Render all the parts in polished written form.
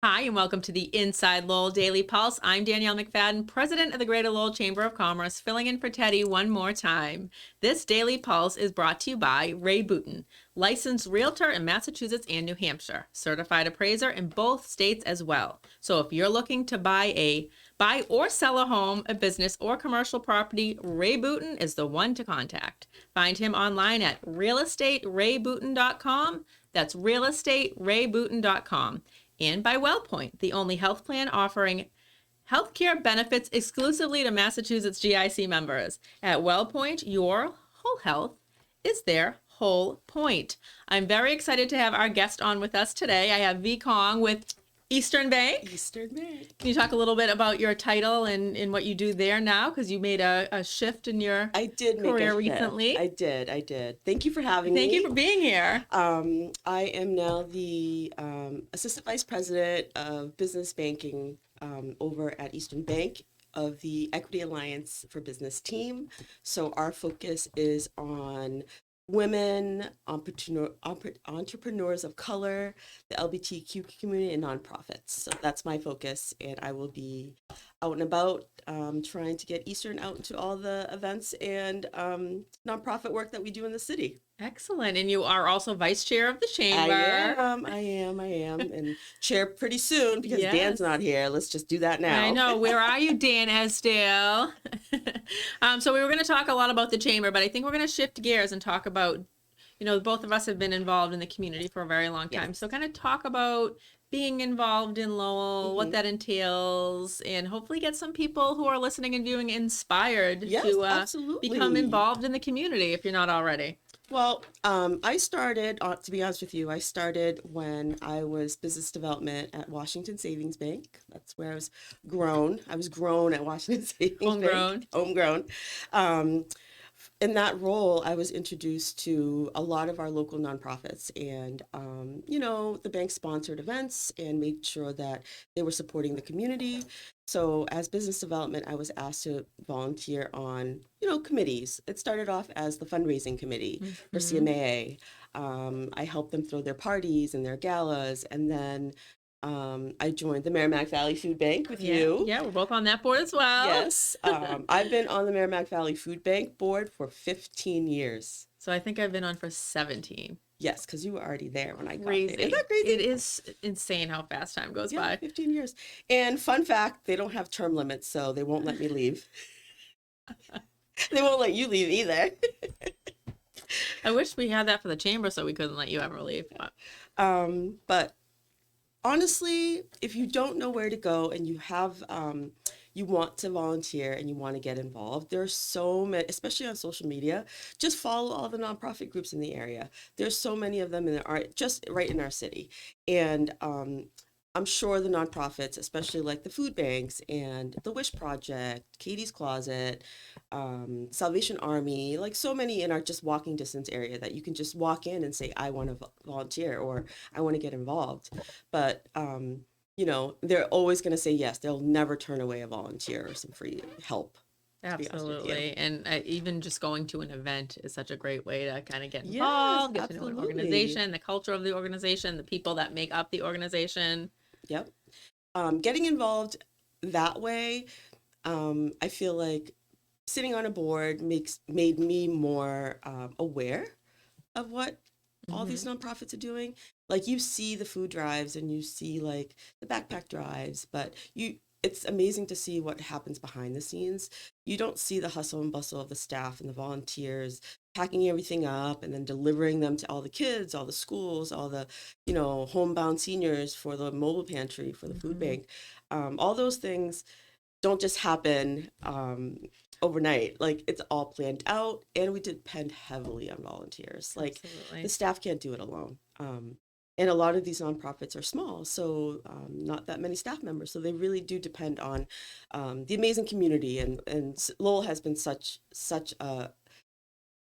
Hi, and welcome to the Inside Lowell Daily Pulse. I'm Danielle McFadden, president of the Greater Lowell Chamber of Commerce, filling in for Teddy one more time. This Daily Pulse is brought to you by Ray Booten, licensed realtor in Massachusetts and New Hampshire, certified appraiser in both states as well. So if you're looking to buy or sell a home, a business, or commercial property, Ray Booten is the one to contact. Find him online at realestaterayBooten.com. That's realestaterayBooten.com. And by Wellpoint, the only health plan offering healthcare benefits exclusively to Massachusetts GIC members. At Wellpoint, your whole health is their whole point. I'm very excited to have our guest on with us today. I have v.kong with Eastern Bank. Eastern Bank. Can you talk a little bit about your title and what you do there now? Because you made a shift in your career recently. I did. Thank you for having me. Thank you for being here. I am now the Assistant Vice President of Business Banking over at Eastern Bank of the Equity Alliance for Business team. So our focus is on women, entrepreneurs of color, the LGBTQ community, and nonprofits. So that's my focus, and I will be out and about trying to get Eastern out into all the events and nonprofit work that we do in the city. Excellent. And you are also vice chair of the chamber. I am, and chair pretty soon because Yes. Dan's not here. Let's just do that now. I know. Where are you, Dan Esdale? So we were going to talk a lot about the chamber, but I think we're going to shift gears and talk about, both of us have been involved in the community for a very long time. Yes. So kind of talk about being involved in Lowell, what that entails, and hopefully get some people who are listening and viewing inspired to absolutely. become involved in the community if you're not already. Well, I started, to be honest with you, I started when I was business development at Washington Savings Bank. That's where I was grown. I was grown at Washington Savings Bank. Homegrown. In that role, I was introduced to a lot of our local nonprofits and, the bank sponsored events and made sure that they were supporting the community. So as business development, I was asked to volunteer on, committees. It started off as the fundraising committee for CMAA. I helped them throw their parties and their galas. And then I joined the Merrimack Valley Food Bank with you. Yeah, we're both on that board as well. Yes. I've been on the Merrimack Valley Food Bank board for 15 years. So I think I've been on for 17. Yes, because you were already there when I got Crazy. there. Isn't that crazy? It is insane how fast time goes by. 15 years. And fun fact, they don't have term limits, so they won't let me leave. They won't let you leave either. I wish we had that for the chamber so we couldn't let you ever leave. But honestly, if you don't know where to go and you have you want to volunteer and you want to get involved, there's so many, especially on social media. Just follow all the nonprofit groups in the area. There's so many of them in just right in our city. And I'm sure the nonprofits, especially like the food banks and the Wish Project, Katie's Closet, Salvation Army, like so many in our just walking distance area that you can just walk in and say, I want to volunteer or I want to get involved. But, they're always going to say yes. They'll never turn away a volunteer or some free help. Absolutely. And even just going to an event is such a great way to kind of get involved, get to know an organization, the culture of the organization, the people that make up the organization. Yep. Getting involved that way, I feel like sitting on a board made me more aware of what all these nonprofits are doing. Like you see the food drives and you see like the backpack drives, but it's amazing to see what happens behind the scenes. You don't see the hustle and bustle of the staff and the volunteers packing everything up and then delivering them to all the kids, all the schools, all the, homebound seniors for the mobile pantry, for the food bank. All those things don't just happen overnight. Like it's all planned out, and we depend heavily on volunteers. Like the staff can't do it alone. And a lot of these nonprofits are small, so not that many staff members. So they really do depend on the amazing community, and Lowell has been such a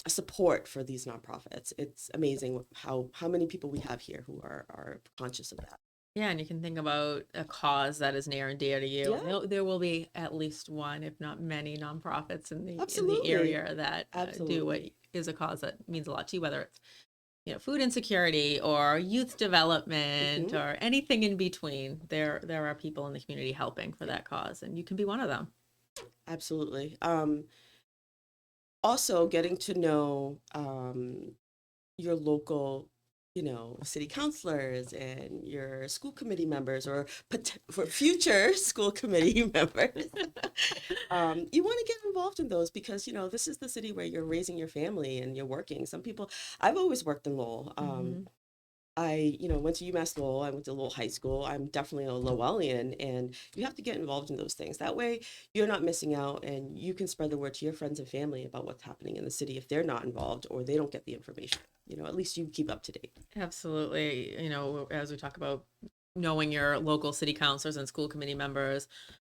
support for these nonprofits. It's amazing how many people we have here who are conscious of that. Yeah, and you can think about a cause that is near and dear to you. Yeah. There will be at least one, if not many, nonprofits in the Absolutely. area that do Absolutely. what is a cause that means a lot to you, whether it's food insecurity or youth development Hmm. or anything in between, there are people in the community helping for that cause, and you can be one of them. Absolutely. Also, getting to know your local, city councilors and your school committee members or for future school committee members. You want to get involved in those because, this is the city where you're raising your family and you're working. Some people, I've always worked in Lowell. Hmm. I, went to UMass Lowell. I went to Lowell High School. I'm definitely a Lowellian, and you have to get involved in those things. That way, you're not missing out, and you can spread the word to your friends and family about what's happening in the city if they're not involved or they don't get the information. At least you keep up to date. Absolutely. As we talk about knowing your local city councilors and school committee members,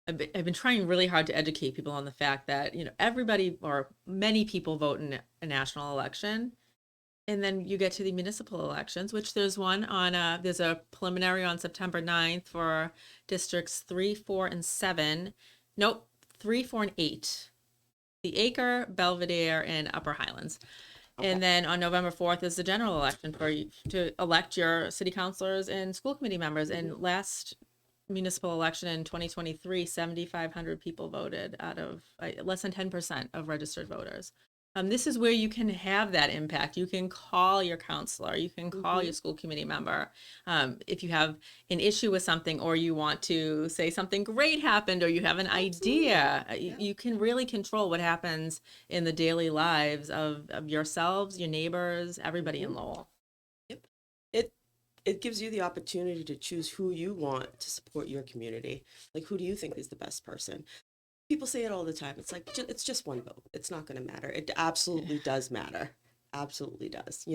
I've been trying really hard to educate people on the fact that, everybody or many people vote in a national election. And then you get to the municipal elections, which there's a preliminary on September 9th for districts 3, 4, and 7. Nope, 3, 4, and 8. The Acre, Belvedere, and Upper Highlands. Okay. And then on November 4th is the general election to elect your city councilors and school committee members. Mhm. And last municipal election in 2023, 7,500 people voted out of less than 10% of registered voters. This is where you can have that impact. You can call your counselor, you can call your Mhm. school committee member. If you have an issue with something, or you want to say something great happened, or you have an Absolutely. idea, Yeah. you can really control what happens in the daily lives of yourselves, your neighbors, everybody in Mhm. Lowell. Yep. It gives you the opportunity to choose who you want to support your community. Like, who do you think is the best person? People say it all the time. It's like, it's just one vote. It's not going to matter. It absolutely does matter. Absolutely does.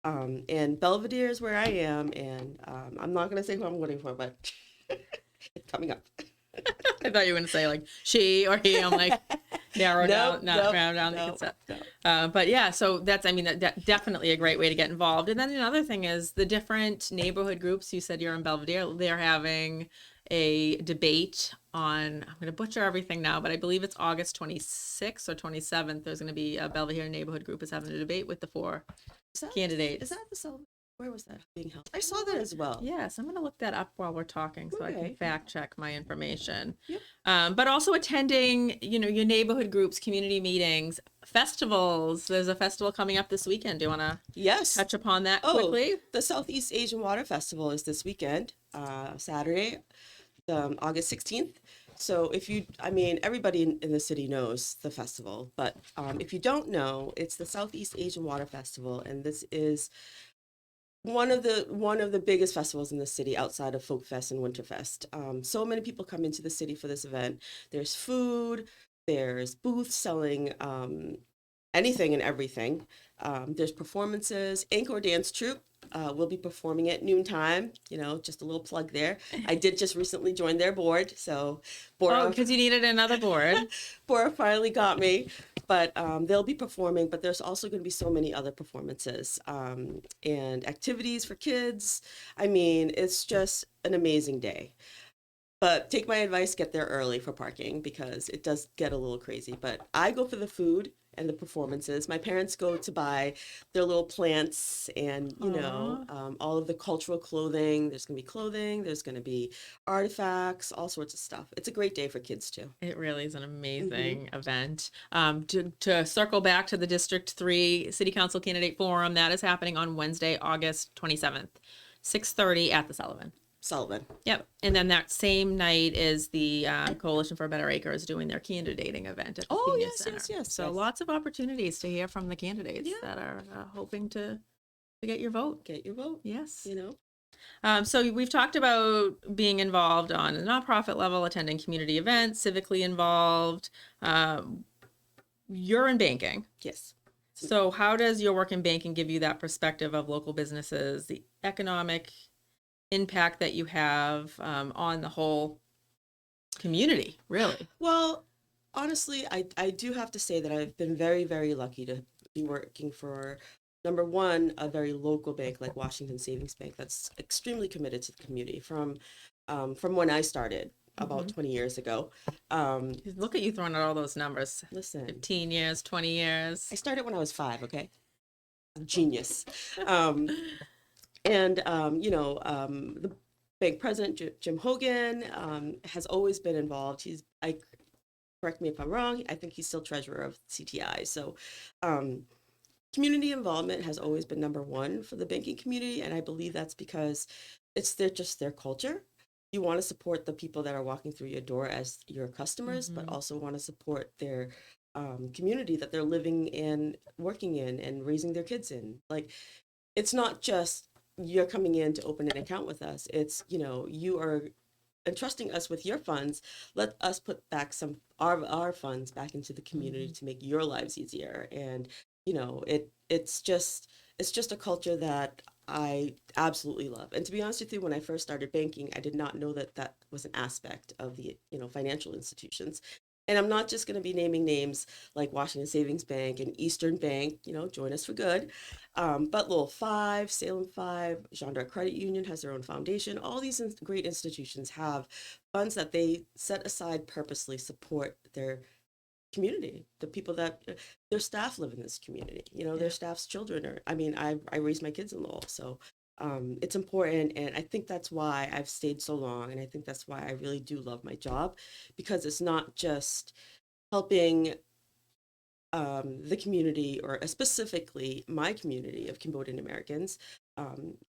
And Belvedere is where I am, and I'm not going to say who I'm voting for, but it's coming up. I thought you were going to say like she or he. I'm like, narrow Nope, down, not nope, narrow down the nope, consent. nope. But yeah, so that definitely a great way to get involved. And then another thing is the different neighborhood groups. You said you're in Belvedere. They're having a debate on, I'm going to butcher everything now, but I believe it's August 26th or 27th. There's going to be a Belvedere neighborhood group is having a debate with the 4 Is that is candidates. that the cell? Where was that being held? I saw that as well. Yes, I'm going to look that up while we're talking so I can Okay. fact check my information. Yep. But also attending, your neighborhood groups, community meetings, festivals. There's a festival coming up this weekend. Do you want to Yes. touch upon that Oh, quickly? the Southeast Asian Water Festival is this weekend, Saturday, August 16th. So everybody in the city knows the festival, but if you don't know, it's the Southeast Asian Water Festival, and this is one of the biggest festivals in the city outside of Folk Fest and Winterfest. So many people come into the city for this event. There's food, there's booths selling anything and everything. There's performances. Encore Dance Troupe will be performing at noontime. Just a little plug there. I did just recently join their board, so Oh, Bora, because you needed another board. Bora finally got me. But they'll be performing. But there's also going to be so many other performances and activities for kids. It's just an amazing day. But take my advice, get there early for parking because it does get a little crazy. But I go for the food and the performances. My parents go to buy their little plants and, Aw. all of the cultural clothing. There's going to be clothing, there's going to be artifacts, all sorts of stuff. It's a great day for kids too. It really is an Hmm. amazing event. To circle back to the District 3 City Council Candidate Forum, that is happening on Wednesday, August 27th, 6:30 at the Sullivan. Sullivan. Yep. And then that same night is the Coalition for a Better Acres doing their candidating event at the Oh, Senior yes, Center. yes, yes, So yes. lots of opportunities to hear from the candidates Yeah. that are hoping to get your vote. Get your vote, Yes. you know. So we've talked about being involved on a nonprofit level, attending community events, civically involved. Um, you're in banking. Yes. So how does your work in banking give you that perspective of local businesses, the economic impact that you have on the whole community, really? Well, honestly, I do have to say that I've been very, very lucky to be working for, number one, a very local bank like Washington Savings Bank that's extremely committed to the community from when I started about Hmm. 20 years ago. Um, Look at you throwing out all those numbers. Listen, 15 years, 20 I years. started when I was 5, okay? genius. Um, and the bank president, Jim Hogan, has always been involved. Correct me if I'm wrong, I think he's still treasurer of CTI. So um, community involvement has always been number one for the banking community, and I believe that's because just their culture. You want to support the people that are walking through your door as your customers, but also want to support their community that they're living in, working in, and raising their kids in. Like, it's not just you're coming in to open an account with us. It's, you are entrusting us with your funds. Let us put back some our funds back into the community to make your lives easier. And it's just a culture that I absolutely love. And to be honest with you, when I first started banking, I did not know that that was an aspect of the financial institutions. And I'm not just going to be naming names like Washington Savings Bank and Eastern Bank, join us for good. But Lowell 5, Salem 5, Jean D'Arc Credit Union has their own foundation. All these great institutions have funds that they set aside purposely support their community, the people that their staff live in this community. Their staff's children are. I mean, I raised my kids in Lowell, so it's important, and I think that's why I've stayed so long, and I think that's why I really do love my job, because it's not just helping the community, or specifically my community of Cambodian Americans.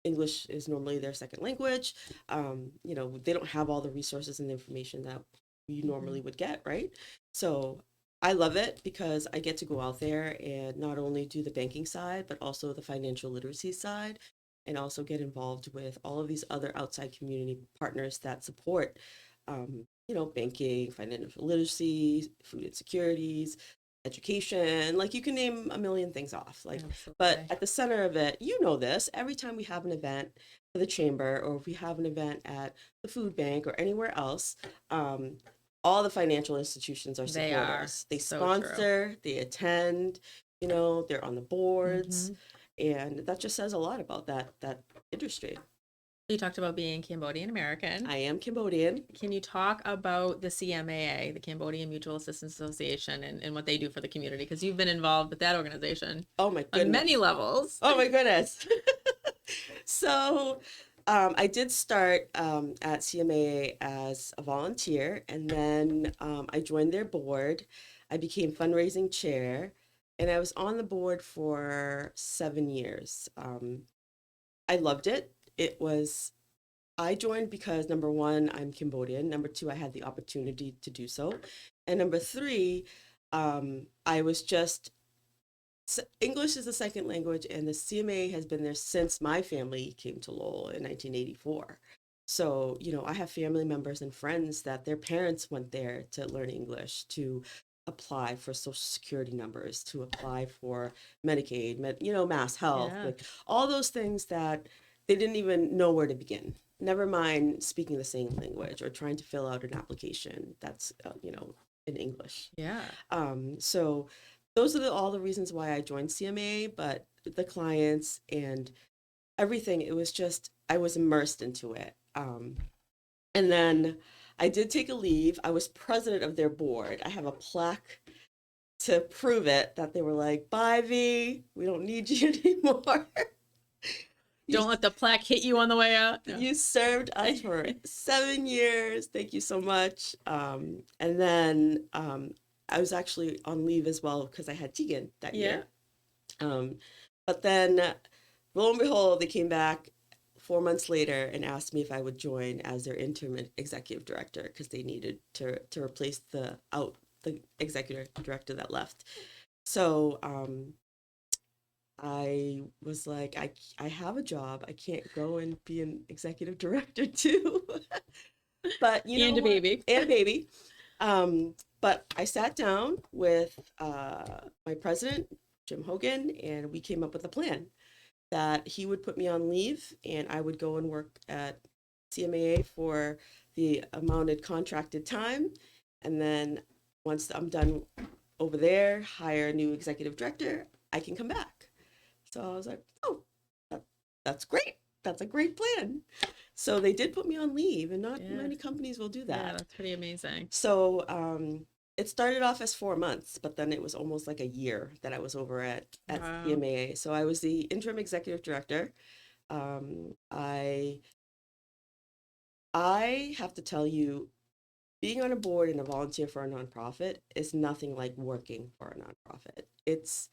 English is normally their second language. They don't have all the resources and the information that you normally would get, right? So I love it because I get to go out there and not only do the banking side, but also the financial literacy side, and also get involved with all of these other outside community partners that support, banking, financial literacy, food insecurities, education. Like, you can name a million things off. Like, Absolutely. but at the center of it, this, every time we have an event for the chamber, or if we have an event at the food bank or anywhere else, all the financial institutions are They are. supporters. They So sponsor, they attend, they're on the boards, and that just says a lot about that industry. You talked about being Cambodian American. I am Cambodian. Can you talk about the CMAA, the Cambodian Mutual Assistance Association, and what they do for the community? Because you've been involved with that organization Oh my goodness. on many levels. Oh my goodness. So I did start at CMAA as a volunteer, and then I joined their board. I became fundraising chair, and I was on the board for 7 years. I loved it. I joined because, number one, I'm Cambodian. Number two, I had the opportunity to do so. And number three, I was just English is the second language, and the CMA has been there since my family came to Lowell in 1984. So, I have family members and friends that their parents went there to learn English, to apply for Social Security numbers, to apply for Medicaid, Mass Health, Yeah. like all those things that they didn't even know where to begin. Never mind speaking the same language or trying to fill out an application that's, in English. Yeah. So those are all the reasons why I joined CMA, but the clients and everything, it was just, I was immersed into it. And then I did take a leave. I was president of their board. I have a plaque to prove it, that they were like, bye, V, we don't need you anymore. Don't let the plaque hit you on the way out. No. You served us for 7 years. Thank you so much. And then I was actually on leave as well because I had Tegan that year. But then, lo and behold, they came back 4 months later and asked me if I would join as their interim executive director, because they needed to replace the executive director that left. So I was like, I have a job. I can't go and be an executive director too. But and a baby. And a baby. But I sat down with my president, Jim Hogan, and we came up with a plan that he would put me on leave and I would go and work at CMAA for the amounted contracted time. And then once I'm done over there, hire a new executive director, I can come back. So I was like, oh, that's great. That's a great plan. So they did put me on leave, and not many companies will do that. Yeah, that's pretty amazing. So It started off as 4 months, but then it was almost like a year that I was over at Wow. CMAA. So I was the interim executive director. Um, I I have to tell you, being on a board and a volunteer for a nonprofit is nothing like working for a nonprofit. It's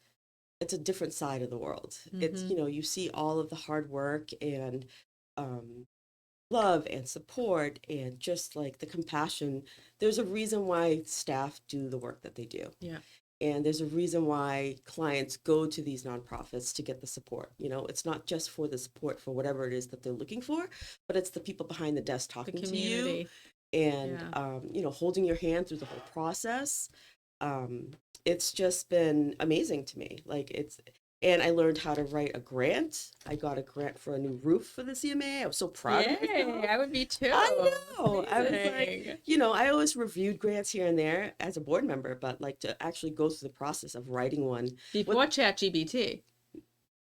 a different side of the world. It's, Mm-hmm. you see all of the hard work and um, love and support and just like the compassion. There's a reason why staff do the work that they do. Yeah. And there's a reason why clients go to these nonprofits to get the support. It's not just for the support for whatever it is that they're looking for, but it's the people behind the desk The talking to you community. and, Yeah. holding your hand through the whole process. Um, it's just been amazing to me. And I learned how to write a grant. I got a grant for a new roof for the CMA. I was so proud of Yay, myself. I would be too. I know. That's I was like, amazing. I always reviewed grants here and there as a board member, but like to actually go through the process of writing one with, Before ChatGPT.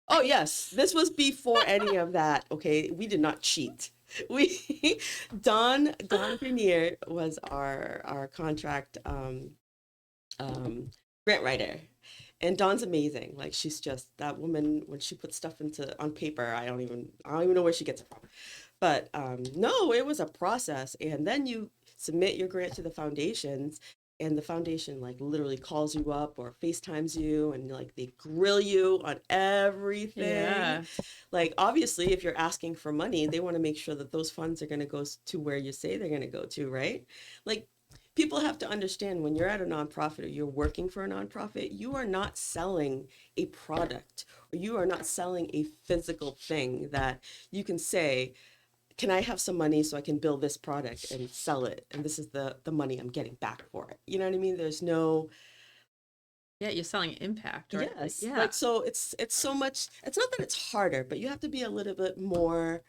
oh yes, this was before any of that. Okay, we did not cheat. We Don Grenier was our contract um, grant writer. And Dawn's amazing. Like she's just that woman when she puts stuff into on paper. I don't even know where she gets it from. But no, it was a process. And then you submit your grant to the foundations, and the foundation like literally calls you up or FaceTimes you, and like they grill you on everything. Yeah. Like obviously, if you're asking for money, they want to make sure that those funds are going to go to where you say they're going to go to, right? Like people have to understand when you're at a nonprofit or you're working for a nonprofit, you are not selling a product or you are not selling a physical thing that you can say, can I have some money so I can build this product and sell it? And this is the money I'm getting back for it. You know what I mean? There's no, Yeah, you're selling impact, right? Like, yes, yeah. like so it's so much, it's not that it's harder, but you have to be a little bit more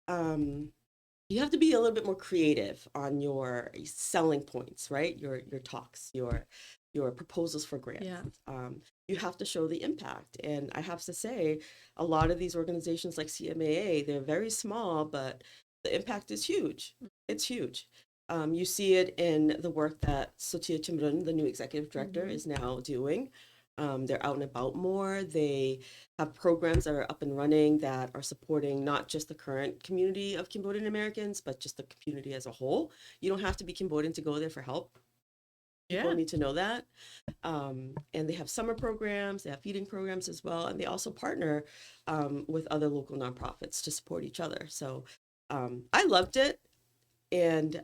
um you have to be a little bit more creative on your selling points, right? Your talks, your proposals for grants. Yeah. You have to show the impact. And I have to say, a lot of these organizations like CMAA, they're very small, but the impact is huge. It's huge. You see it in the work that Sotia Chimrun, the new executive director, Mm-hmm. is now doing. They're out and about more. They have programs that are up and running that are supporting not just the current community of Cambodian Americans, but just the community as a whole. You don't have to be Cambodian to go there for help. People Yeah. need to know that. And they have summer programs, they have feeding programs as well, and they also partner with other local nonprofits to support each other. So I loved it, and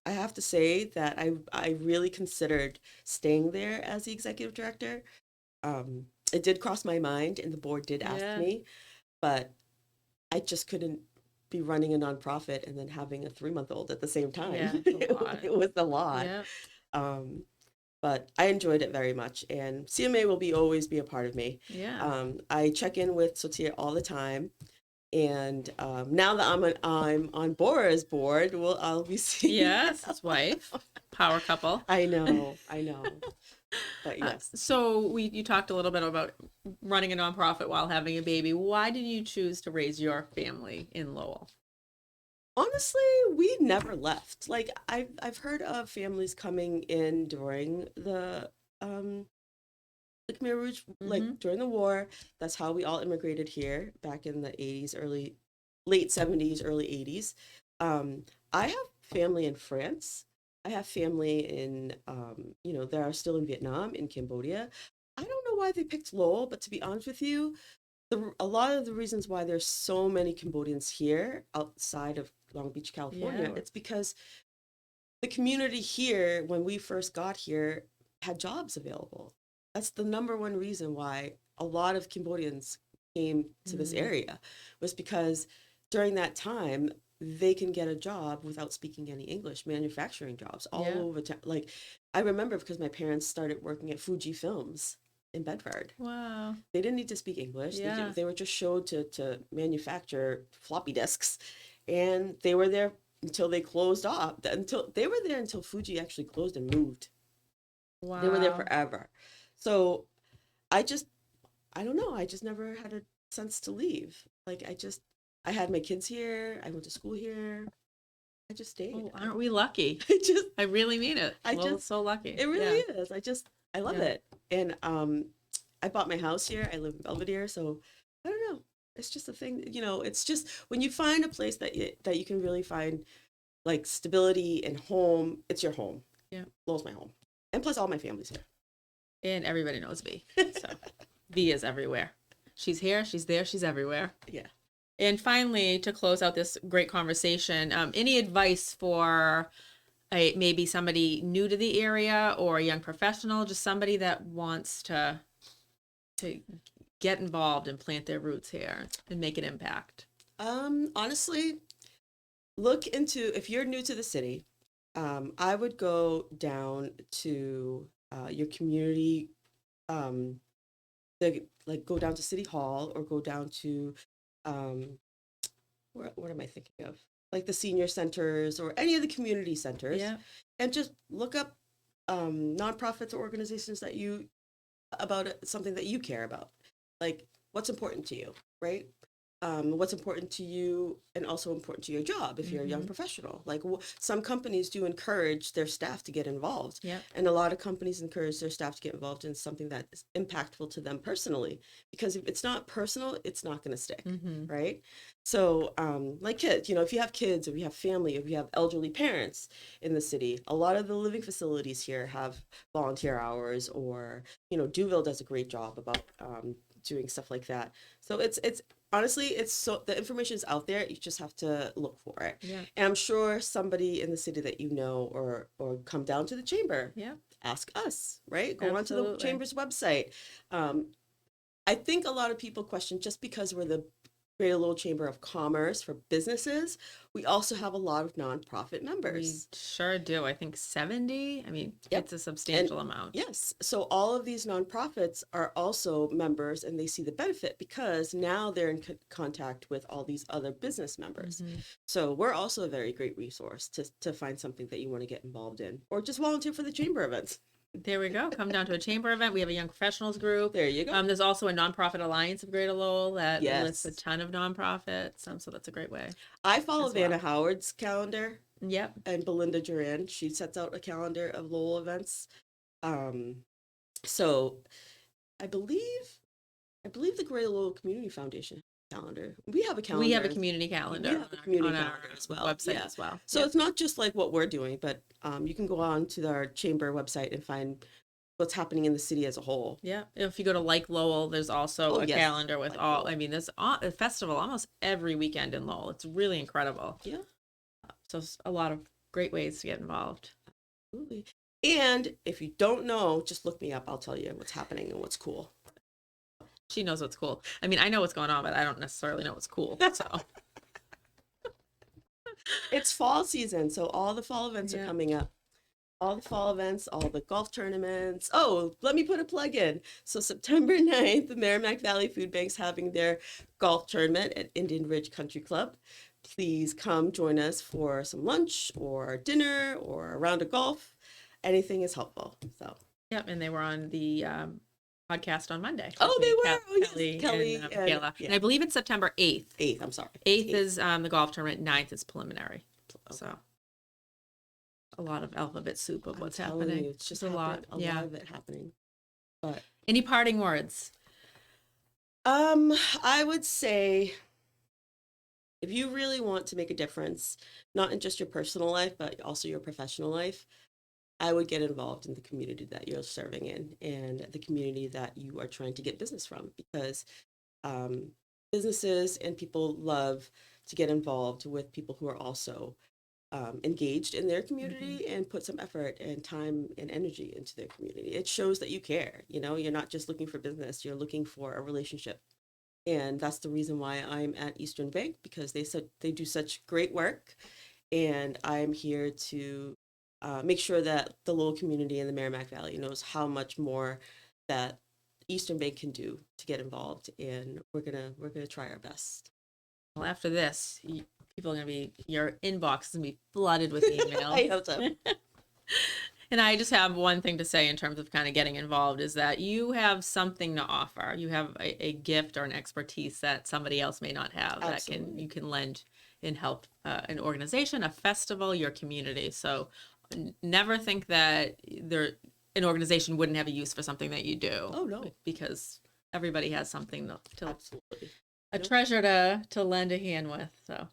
I have to say that I really considered staying there as the executive director. It did cross my mind, and the board did ask Yeah. me, but I just couldn't be running a nonprofit and then having a 3-month-old at the same time. Yeah. It's a lot. It was a lot. Yeah. Um, but I enjoyed it very much, and CMA will be always be a part of me. Yeah. I check in with Sotia all the time, and now that I'm on Bora's board, I'll be seeing. Yes, his wife. Power couple. I know, but yes. So you talked a little bit about running a nonprofit while having a baby. Why did you choose to raise your family in Lowell? Honestly, we never left. Like I've heard of families coming in during the Khmer Rouge, Mm-hmm. like during the war. That's how we all immigrated here back in the 80s, late 70s, early 80s. I have family in France. I have family in, that are still in Vietnam, in Cambodia. I don't know why they picked Lowell, but to be honest with you, a lot of the reasons why there's so many Cambodians here outside of Long Beach, California, Yeah. it's because the community here, when we first got here, had jobs available. That's the number one reason why a lot of Cambodians came to this Mm-hmm. area, was because during that time they can get a job without speaking any English, manufacturing jobs all Yeah. over town. Like I remember because my parents started working at Fuji Films in Bedford. Wow. They didn't need to speak English. Yeah. They were just showed to manufacture floppy disks, and they were there until they closed off. Until they were there until Fuji actually closed and moved. They were there Wow. forever. So I just, I don't know. I just never had a sense to leave. I had my kids here. I went to school here. just stayed. Oh, aren't we lucky? I just, I really mean it. I We're just, so lucky. it really is. I love Yeah. it. And I bought my house here. I live in Belvedere, so I don't know. It's just a thing, it's just when you find a place that you can really find like stability and home, it's your home. Yeah. Lowell's my home. And plus all my family's here. And everybody knows V. So V is everywhere. She's here, she's there, she's everywhere. Yeah. And finally, to close out this great conversation, any advice for maybe somebody new to the area or a young professional, just somebody that wants to get involved and plant their roots here and make an impact? Honestly, look into, if you're new to the city, I would go down to your community, go down to City Hall or go down to, what am I thinking of? Like the senior centers or any of the community centers, Yeah. and just look up nonprofits or organizations about something that you care about, like what's important to you, right? What's important to you and also important to your job if you're a young professional. Like some companies do encourage their staff to get involved. Yeah. And a lot of companies encourage their staff to get involved in something that is impactful to them personally. Because if it's not personal, it's not going to stick, right? So like kids, if you have kids or you have family, if you have elderly parents in the city, a lot of the living facilities here have volunteer hours, or, Duville does a great job about doing stuff like that. So it's honestly, the information is out there. You just have to look for it. Yeah. And I'm sure somebody in the city that you know, or come down to the chamber. Yeah. Ask us, right? Go onto Absolutely. the chamber's website. I think a lot of people question, just because we're the Greater Lowell Chamber of Commerce for businesses, we also have a lot of nonprofit We members. sure do. I think 70. I mean, Yep. it's a substantial amount. Yes. So all of these nonprofits are also members, and they see the benefit because now they're in contact with all these other business members. So we're also a very great resource to find something that you want to get involved in, or just volunteer for the chamber events. There we go. Come down to a chamber event. We have a young professionals group. There you go. There's also a nonprofit alliance of Greater Lowell that Yes. lists a ton of nonprofits. So that's a great way. I follow as well. Vanna Howard's calendar. Yep. And Belinda Duran, she sets out a calendar of Lowell events. So I believe the Greater Lowell Community Foundation calendar. We have a calendar. We have a community calendar. We have a community on calendar our as well. website Yeah. as well. So Yep. it's not just like what we're doing, but you can go on to our chamber website and find what's happening in the city as a whole. Yeah. If you go to Like Lowell, there's also a yes. calendar with Like all. Lowell. I mean, there's a festival almost every weekend in Lowell. It's really incredible. Yeah. So it's a lot of great ways to get involved. Absolutely. And if you don't know, just look me up. I'll tell you what's happening and what's cool. She knows what's cool. I mean, I know what's going on, but I don't necessarily know what's cool. So It's fall season, so all the fall events are Yeah. coming up. All the fall events, all the golf tournaments. Oh, let me put a plug in. So September 9th, the Merrimack Valley Food Bank's having their golf tournament at Indian Ridge Country Club. Please come join us for some lunch or dinner or a round of golf. Anything is helpful. So yep, and they were on the podcast on Monday. Oh, they with were. Oh, yes. Kelly, Kelly and and- Kayla. yeah. And I believe it's September 8th. 8th, I'm sorry. 8th is the golf tournament. 9th is preliminary. So a lot of alphabet soup of I'm what's telling happening. you, it's just a lot. a Yeah. lot of it happening. But Any parting words? I would say, if you really want to make a difference, not in just your personal life, but also your professional life, I would get involved in the community that you're serving in and the community that you are trying to get business from, because businesses and people love to get involved with people who are also engaged in their community and put some effort and time and energy into their community. It shows that you care. You're not just looking for business, you're looking for a relationship. And that's the reason why I'm at Eastern Bank, because they do such great work. And I'm here to make sure that the Lowell community in the Merrimack Valley knows how much more that Eastern Bank can do to get involved. And we're gonna try our best. Well, after this, people are going to be, your inbox is going to be flooded with emails. I hope so. And I just have one thing to say in terms of kind of getting involved is that you have something to offer. You have a gift or an expertise that somebody else may not have. Absolutely. You can lend and help an organization, a festival, your community. So never think that an organization wouldn't have a use for something that you do. Oh, no. Because everybody has something to Absolutely. a Nope. treasure to lend a hand with. So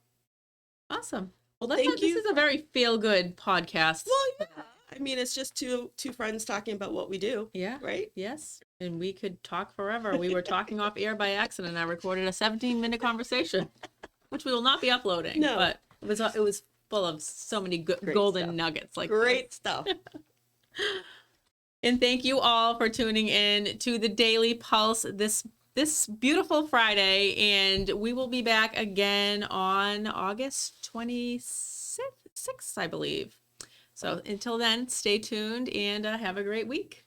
awesome. Well, Thank this you. is a very feel good podcast. Well, yeah. I mean, it's just two friends talking about what we do. Yeah. Right? Yes. And we could talk forever. We were talking off air by accident. I recorded a 17-minute conversation, which we will not be uploading. No. But it was full of so many Great golden stuff. nuggets. Like Great this. stuff. And thank you all for tuning in to the Daily Pulse this beautiful Friday. And we will be back again on August 26th, I believe. So until then, stay tuned and have a great week.